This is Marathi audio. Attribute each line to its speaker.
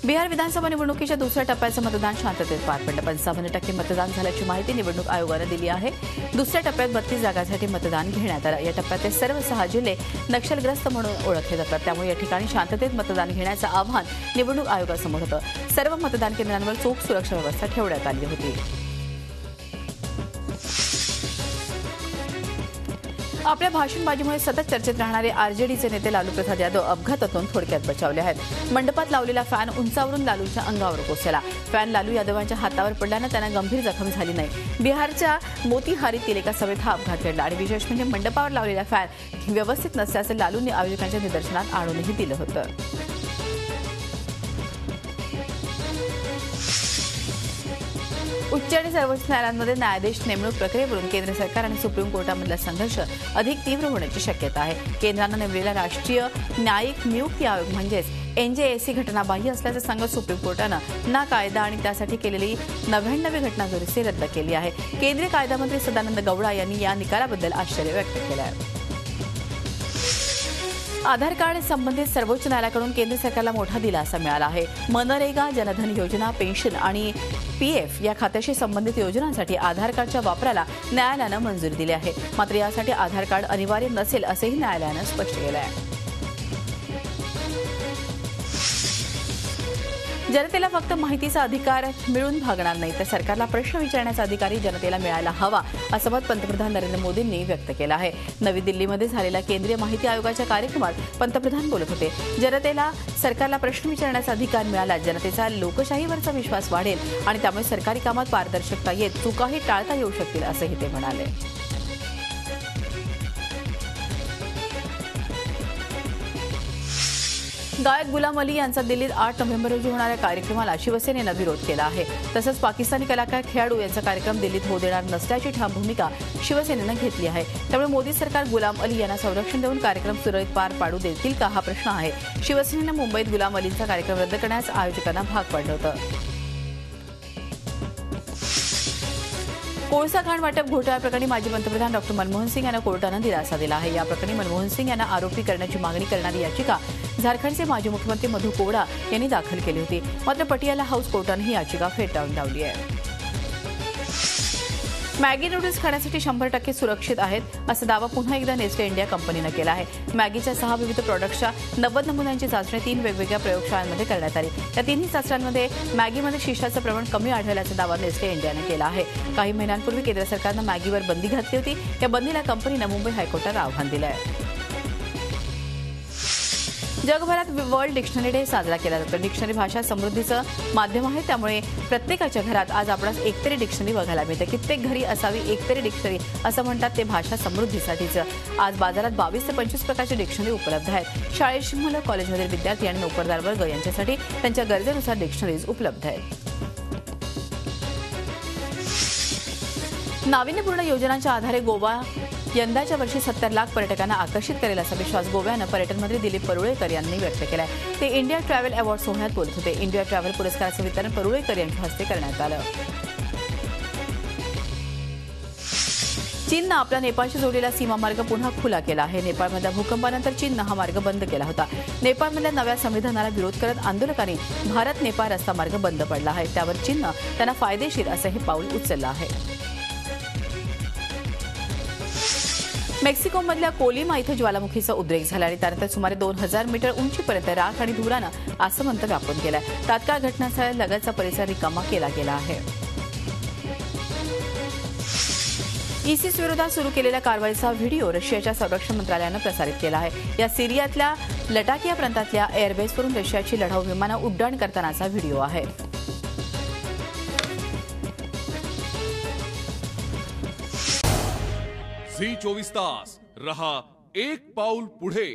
Speaker 1: बिहार विधानसभा निवडणुकीच्या दुसऱ्या टप्प्याचं मतदान शांततेत पार पडलं. 55% मतदान झाल्याची माहिती निवडणूक आयोगानं दिली आहे. दुसऱ्या टप्प्यात 32 जागांसाठी मतदान घेण्यात आलं. या टप्प्यातले सर्व 6 जिल्हे नक्षलग्रस्त म्हणून ओळखले जातात. त्यामुळे या ठिकाणी शांततेत मतदान घेण्याचं आव्हान निवडणूक आयोगासमोर होतं. सर्व मतदान केंद्रांवर चोख सुरक्षा व्यवस्था ठेवण्यात आली होती. आपल्या भाषणबाजीमुळे सतत चर्चेत राहणारे आरजेडीचे नेते लालू प्रसाद यादव अपघातातून थोडक्यात बचावले आहेत. मंडपात लावलेला फॅन उंचावरून लालूच्या अंगावर कोसळला. फॅन लालू यादवांच्या हातावर पडल्यानं त्यांना गंभीर जखम झाली नाही. बिहारच्या मोतीहारीतील एका सभेत हा अपघात घडला आणि विशेष म्हणजे मंडपावर लावलेला फॅन व्यवस्थित नसल्याचं लालूंनी आयोजकांच्या निदर्शनात आणूनही दिलं होतं. उच्च आणि सर्वोच्च न्यायालयांमध्ये न्यायाधीश नेमणूक प्रक्रियेवरून केंद्र सरकार आणि सुप्रीम कोर्टामधला संघर्ष अधिक तीव्र होण्याची शक्यता आहे. केंद्रानं नेमलेला राष्ट्रीय न्यायिक नियुक्ती आयोग म्हणजेच NJAC घटनाबाह्य असल्याचं सांगत सुप्रीम कोर्टानं ना कायदा आणि त्यासाठी केलेली 99वी घटना दुरुस्ती रद्द केली आहे. केंद्रीय कायदा मंत्री सदानंद गौडा यांनी या निकालाबद्दल आश्चर्य व्यक्त केलं आहे. आधार कार्ड संबंधित सर्वोच्च न्यायालयाकडून केंद्र सरकारला मोठा दिलासा मिळाला आहे. मनरेगा, जनधन योजना, पेन्शन आणि PF या खात्याशी संबंधित योजनांसाठी आधार कार्डच्या वापराला न्यायालयानं मंजुरी दिली आहे. मात्र यासाठी आधार कार्ड अनिवार्य नसेल असंही न्यायालयानं स्पष्ट केलं आहे. जनतेला फक्त माहितीचा अधिकार मिळून भागणार नाही तर सरकारला प्रश्न विचारण्याचा अधिकारही जनतेला मिळायला हवा असं मत पंतप्रधान नरेंद्र मोदींनी व्यक्त केलं आहे. नवी दिल्लीमध्ये झालेल्या केंद्रीय माहिती आयोगाच्या कार्यक्रमात पंतप्रधान बोलत होते. जनतेला सरकारला प्रश्न विचारण्याचा अधिकार मिळाला जनतेचा लोकशाहीवरचा विश्वास वाढेल आणि त्यामुळे सरकारी कामात पारदर्शकता येत चुकाही टाळता येऊ शकतील असंही ते म्हणाले. गायक गुलाम अली यांचा दिल्लीत 8 नोव्हेंबर रोजी होणाऱ्या कार्यक्रमाला शिवसेनेनं विरोध केला आहे. तसंच पाकिस्तानी कलाकार खेळाडू यांचा कार्यक्रम दिल्लीत होऊ देणार नसल्याची ठाम भूमिका शिवसेनेनं घेतली आहे. त्यामुळे मोदी सरकार गुलाम अली यांना संरक्षण देऊन कार्यक्रम सुरळीत पार पाडू देतील का हा प्रश्न आहे. शिवसेनेनं मुंबईत गुलाम अलींचा कार्यक्रम रद्द करण्यास आयोजकांना भाग पाडलं होतं. कोळसा खाण वाटप घोटाळ्याप्रकरणी माजी पंतप्रधान डॉ. मनमोहन सिंग यांना कोर्टानं दिलासा दिला आहे. या प्रकरणी मनमोहन सिंग यांना आरोपी करण्याची मागणी करणारी याचिका झारखंडचे माजी मुख्यमंत्री मधु कोवडा यांनी दाखल केली होती. मात्र पटियाला हाऊस कोर्टानं ही याचिका फेटाळून लावली आहे. मॅगी नूडल्स खाण्यासाठी 100% सुरक्षित आहेत असा दावा पुन्हा एकदा नेस्ले इंडिया कंपनीनं केला आहे. मॅगीच्या 6 विविध प्रॉडक्ट्सच्या 90 नमुन्यांची चाचणी 3 वेगवेगळ्या प्रयोगशाळांमध्ये करण्यात आली. या तिन्ही चाचण्यांमध्ये मॅगीमध्ये शिशाचं प्रमाण कमी आढळल्याचा दावा नेस्ले इंडियानं केला आहे. काही महिन्यांपूर्वी केंद्र सरकारनं मॅगीवर बंदी घातली होती. या बंदीला कंपनीनं मुंबई हायकोर्टात आव्हान दिलं आहे. जगभरात वर्ल्ड डिक्शनरी डे साजरा केला जातो. डिक्शनरी भाषा समृद्धीचं माध्यम आहे. त्यामुळे प्रत्येकाच्या घरात आज आपणास एकतरी डिक्शनरी बघायला मिळते. कित्येक घरी असावी एकतरी डिक्शनरी असं म्हणतात ते भाषा समृद्धीसाठीचं. आज बाजारात 22 ते 25 प्रकारची डिक्शनरी उपलब्ध आहेत. शाळेची मुलं, कॉलेजमधील विद्यार्थी आणि नोकरदार वर्ग यांच्यासाठी त्यांच्या गरजेनुसार डिक्शनरीज उपलब्ध आहेत. नाविन्यपूर्ण योजनांच्या आधारे गोवा यंदाच्या वर्षी 70 लाख पर्यटकांना आकर्षित करेल असा विश्वास गोव्यानं पर्यटन मंत्री दिलीप परुळेकर यांनी व्यक्त केला आहे. ते इंडिया ट्रॅव्हल अवॉर्ड सोहळ्यात बोलत होते. इंडिया ट्रॅव्हल पुरस्काराचं वितरण परुळेकर यांच्या हस्ते करण्यात आलं. चीननं आपला नेपाळशी जोडलेला सीमामार्ग पुन्हा खुला केला आहे. नेपाळमधल्या भूकंपानंतर चीननं हा मार्ग बंद केला होता. नेपाळमधल्या नव्या संविधानाला विरोध करत आंदोलकांनी भारत नेपाळ रस्ता मार्ग बंद पडला आहे. त्यावर चीननं त्यांना फायदेशीर असं हे पाऊल उचललं आहे. मेक्सिकोमधल्या कोलिमा इथं ज्वालामुखीचा उद्रेक झाला आणि त्यानंतर सुमारे 2000 मीटर उंचीपर्यंत राख आणि धुरानं आसमंत व्यापून गेलाय. तात्काळ घटनास्थळात लगतचा परिसर रिकामा केला गेला आहे. ISIS विरोधात सुरू केलेल्या कारवाईचा व्हिडिओ रशियाच्या संरक्षण मंत्रालयानं प्रसारित केला आहे. या सिरियातल्या लटाकिया प्रांतातल्या एअरबेसवरून रशियाची लढाऊ विमानं उड्डाण करतानाचा व्हिडिओ आहे.
Speaker 2: झी 24 तास रहा एक पाऊल पुढे.